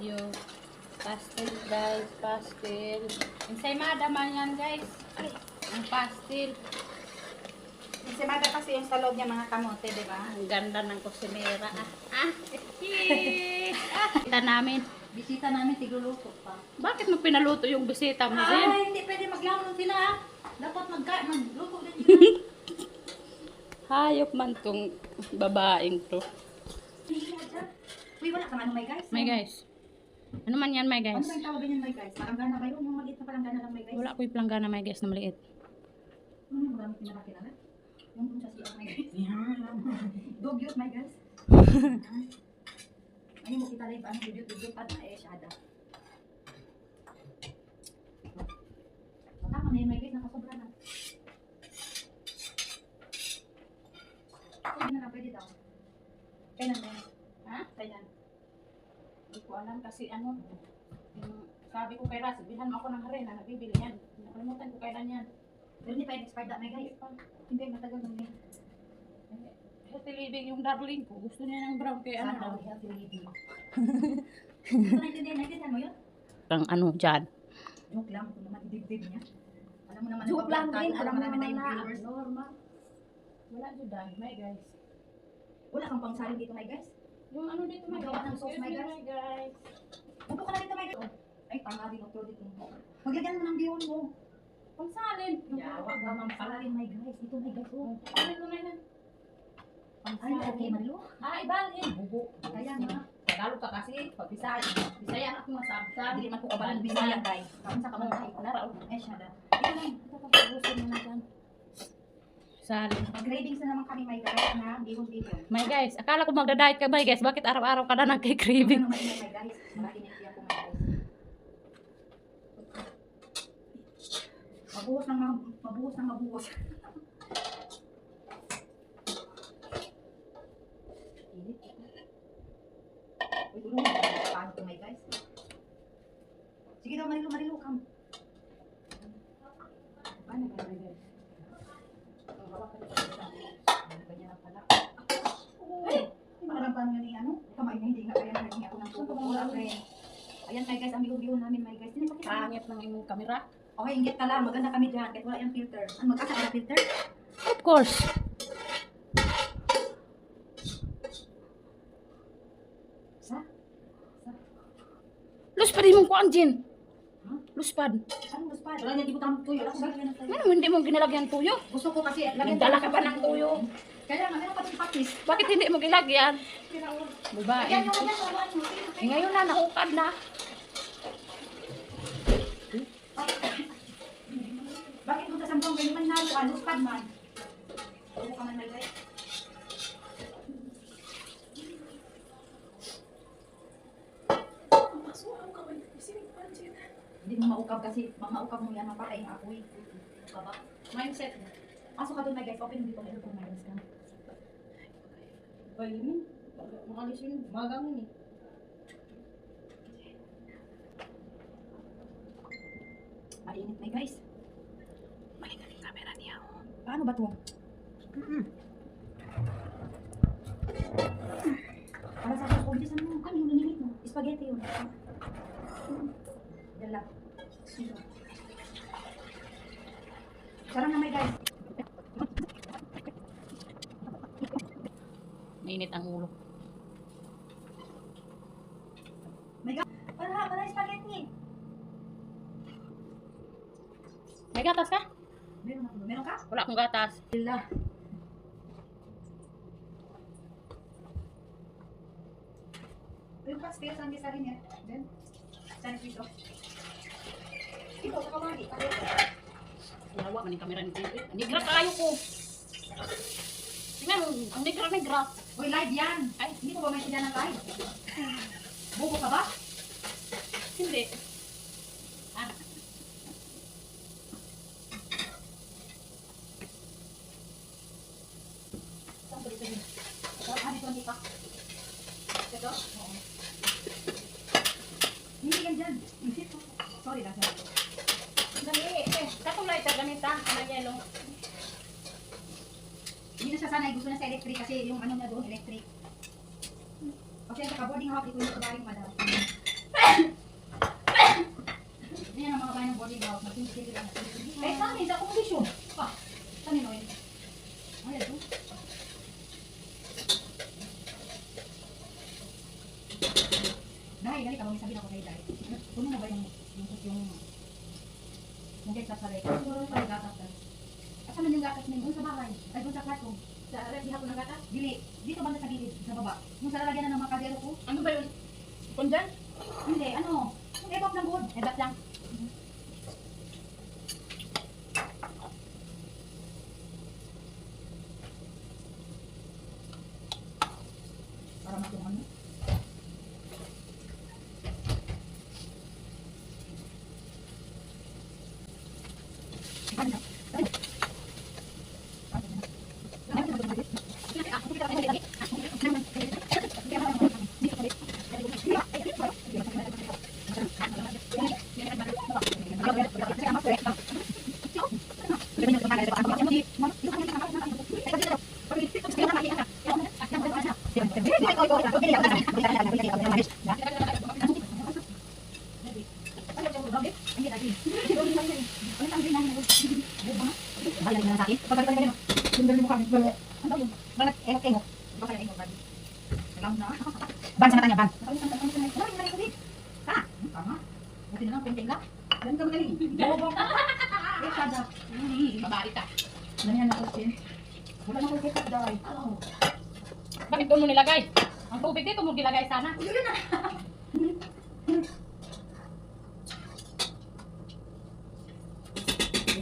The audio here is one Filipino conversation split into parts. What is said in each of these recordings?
Yung pastel guys, pastel. Ensaymada man yan guys. Ay, ang pastel. Ensaymada kasi yung sa loob niya mga kamote, di ba? Ang ganda ng kusinera. Kita namin. Bisita namin, tigluluto pa. Bakit mo pinaluto yung bisita mo din? Ay, hindi pwede maglamon sila. Dapat magluto din sila. Hayop man tong babaeng to. Uy, wala kang ano, my guys. My guys. Ano man yan, my Ano guys? ba yung tawagan yan, my guys? Palanggana ba yun? Yung maliit na palanggana lang, my guys? Wala ko yung planggana, my guys, na maliit. Yung maraming pinalaki na lang. Yung kung sa siya, my guys. Dog yun, my guys. Ayun mo kita live, ano, dudyot pa na shada. Tama na yun, my guys, nakasobra na. Pwede na lang, pwede daw. Kailan na yun? Ha? Kailan? Hindi ko alam kasi ano, yung sabi ko kay Ras, bilhan mo ako ng harina, nabibili yan. Nakalimutan ko kailan yan. Pero hindi pa expired na, my guys. Hindi, matagal na yun. Healthy living yung darling ko. Gusto niya ng brown kay ano daw. Sana healthy living. Hindi ko naintindihan mo yun? Pang ano dyan. Joke lang, kung naman idibdib niya. Alam mo naman, Joke lang din, alam alam mo mo naman na naman yung na. viewers. Normal. Wala dyan dahil, my guys. Wala kang pang saling dito, my guys. Yung ano dito, my Magawa guys. ng sauce, my guys. My guys. Upo ka na dito, my guys. Ay, tanga din ako dito. Maglagyan mo ng bihon mo. Pang salin. Yawa ka, ma'am. Pala rin, my guys. Dito, my guys. Oh. Salin mo na yan. Pang Ay, okay, Marilo. Ay, balin. Bubo. Kaya nga. Tagalog ka kasi, pag Bisaya. Bisaya ako masabi. Hindi man ko kabalan Bisaya, guys. Kaun sa kamang ay. Eh, shada. Ito lang. Ito lang. Tapusin mo na dyan. Salin. Mag-gradings na naman kami, my guys, na bihon-bihon. My guys, akala ko magda-diet ka, my guys. Bakit araw-araw ka na Ano nagkikraving? naman yun, my guys? Makiniti ako, my guys. Mabuhos ng mabuhos. Init. Uy, tulungan mo. Paano ito, my guys? Sige daw, Marilo, come. Paano ba, my guys? Ang hawak ka dito. Ganyan na pala. Ay! Parang paano yun yung ano? Kamay na hindi nga kaya naging ako ng tubo. Wala, friend. Ayan, my guys, ang bihon-bihon namin, my guys. Pangit ng imong kamera. Okay, inggit ka lang. Maganda kami dyan. Kahit wala yung filter. Ano, magkasa ka filter? Of course. Sa? Luspad imong kuan, Jin. Ha? Luspad. Anong guspad? Wala niya, di ko tamang tuyo. Ako gagawin ng tuyo. Ano hindi mo ginalagyan tuyo? Gusto ko kasi, Nagdala ka pa ng tuyo. Kaya nga, meron pa itong pakis. Bakit hindi mo gilagyan? Babae. Ayan, yung kanya, wala nyo. Ngayon na, nahukad na. Bakit mo kasampang ganyan man nalo? Guspad man. Ano ka man, my guys? Hindi mo maukab kasi, maukab mo yan, mapatay ang apoy. Baba. Mindset. Pasok ka doon, my guys. Open mo dito, meron kong minus ka. Bayinin. Makalisin. Magang eh. Mainit, my guys. Mainit yung camera niya. Paano ba to? Para sa ako, bilis ano, ano yung nilinit mo? Spaghetti yun. Dala. Sarang na, my guys. Mainit ang ulo. Para spaghetti. May gatas ka? Meron ako. Meron ka? Wala akong gatas. Dala. Yung pastel, saan di sa rin yan? Diyan. Saan dito? Ito, sa kamali. Yawa man yung camera ni Tito. Nigra kayo ko. Tingnan mo, ang nigra. Uy, live yan. Ay, hindi ko ba may siya ng live? Buko ka ba? Hindi. Ah, Saan ko dito yun? Ah, dito hindi pa. Ito? Oo. Hindi yan dyan. Hindi po. Sorry lang. dali. Katong lighter gamit ha. Kanang yellow. Hindi na siya sanay. Gusto na sa electric kasi yung ano na doon, electric. Kasi sa ka-boarding house, ito yung kabahin madam. Eh, saan sa kondisyon? Pa, saan yun? Ay, ito. Dahil, ganito, sabihin ako kay Dahil. Puno na ba yung cake sa saray? Siguro pa yung gatas dahil. Asan man yung gatas ninyo? Sa bahay. Ay, doon sa kwarto. Sa ref, di ako ng gatas. Dili. Dito banda sa gilid, sa baba. Yung sa lalagyan na ng mga kaldero ko. Ano ba yun? Kung dyan? Hindi, ano? Yung ebak ng good. Ebat lang. Para matulungan mo. Ban sa mata niya, ban. Ha? Tama. Buti na lang, penting lang. Ganun ka magaling. Bobo ka. Eh, sada. Babae ka. Ganyan ako, Sin. Wala na ko ketchup daw ay. Bakit doon mo nilagay? Ang tubig dito mo nilagay sana. Yun na.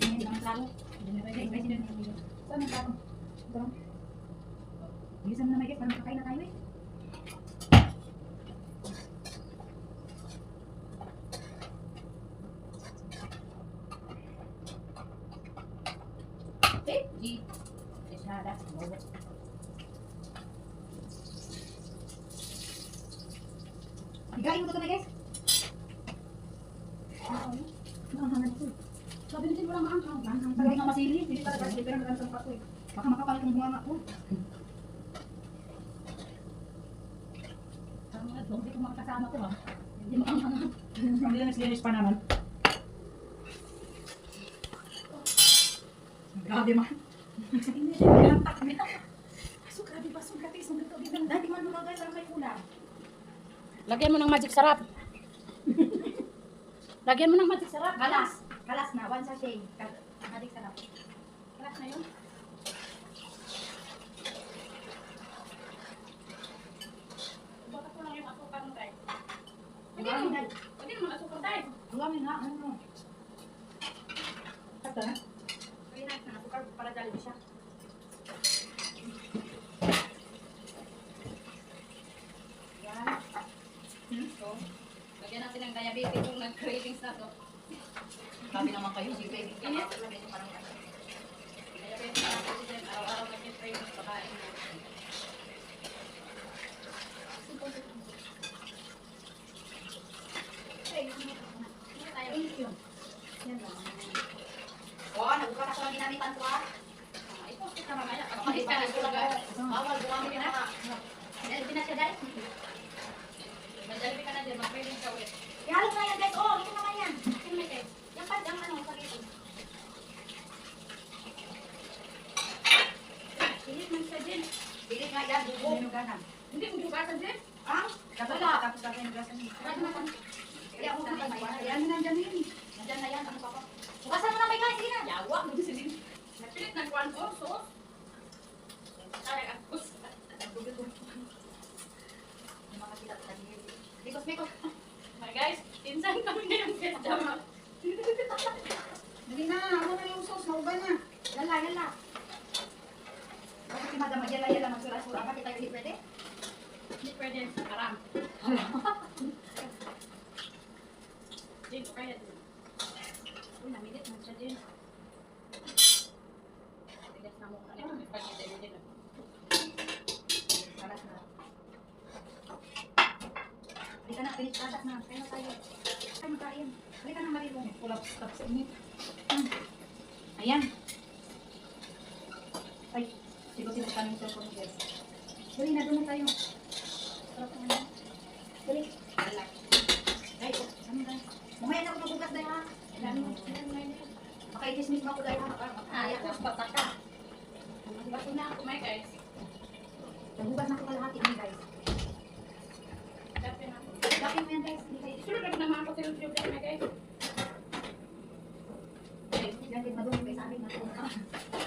Ganyan ang plano. Saan ang plano? Ito lang. Bilisan mo na may get, parang kakain na tayo eh. G. Esada. Bobo. Higain mo ito na guys. Nakahangan ako. Sabi natin walang maanghang. Tagay nga masili. Hindi talaga. Hindi pero nalang sa pato eh. Baka makapalit yung bunga ko. Ang mga doon, hindi ko makakasama ko ha. Hindi maanghang. Hindi na nagsilinis pa naman. Grabe man. Sugrabe ba? Sugrabe. Sugrabe. Dati man mga guys, parang may ulam. Lagyan mo ng magic sarap. Lagyan mo ng magic sarap. Kalas. Kalas na. One sachet. Adik sarap. Kalas na yun. Bakit mo lang yung asukar mo tayo? Hindi naman asukar tayo. Uwamin ha. Ano? Kata na? Kaya na asukar para Jollibee siya. Yan. So, lagyan natin ng diabetes kung nag-cravings na to. Sabi naman kayo, si baby. Init. Diabetes na natin din. Araw-araw nag-cravings pakain mo. Thank you. Yan lang. Oo, nagbuka ka sa mga ginamitan ko ha. I-post kita mamaya. Kapag ka na Bawal, gumamit ka na. Hindi na siya dahil. Mag-Jollibee ka na dyan. Mag-cravings ka ulit. Ihalo na yan guys. Oh, ito naman yan. Sino may kayo? Yung pad, ang ano, sa dito. Pilit man siya din. Pilit nga yan, bubog. Hindi mo bukasan din. Ah? Dapat tapos natin yung glass niya. Marami naman. Kaya ako na tayo. Yan na nandyan yun. Nandiyan na yan. Ano pa pa? Bukasan mo na may guys. Sige na. Yawa. Magsisilin. Napilit ng kwan ko. Sauce. Ay, agos. Makakita ko tayo. Bikos, bikos. Mga guys, insan kami ngayong ketchup. Dali na. Ano na yung sauce? Mauga na. Yala, yala. Bakit si Madam Magyala-yala magsura-sura? Bakit tayo hindi pwede? Hindi pwede. Haram. Din, kaya din. Uy, namilit man siya din. Tigas na mo. Ano yung spaghetti mo din? Kalas na. Halika na, finish katas na. Kaya na tayo. Kaya makain. Halika na, Marilo. Pulap sa init. Ayan. Ay, siguro ka ng cellphone guys. Dali na, doon na tayo. Sarap naman. Dali. Ay, ano guys? Mamaya na ako mabukas dahil ha. Ilan mo? Ilan mo? Makaitismis mo ako dahil Ay, tapos bata ka. Baso na ako, may guys. Nagugas na ako kalahati niya guys. Dapin ako. Dapin mo yan guys. Hindi kayo. Sunod lang naman ako sa YouTube may guys. Yan din madumi guys. Sabi na.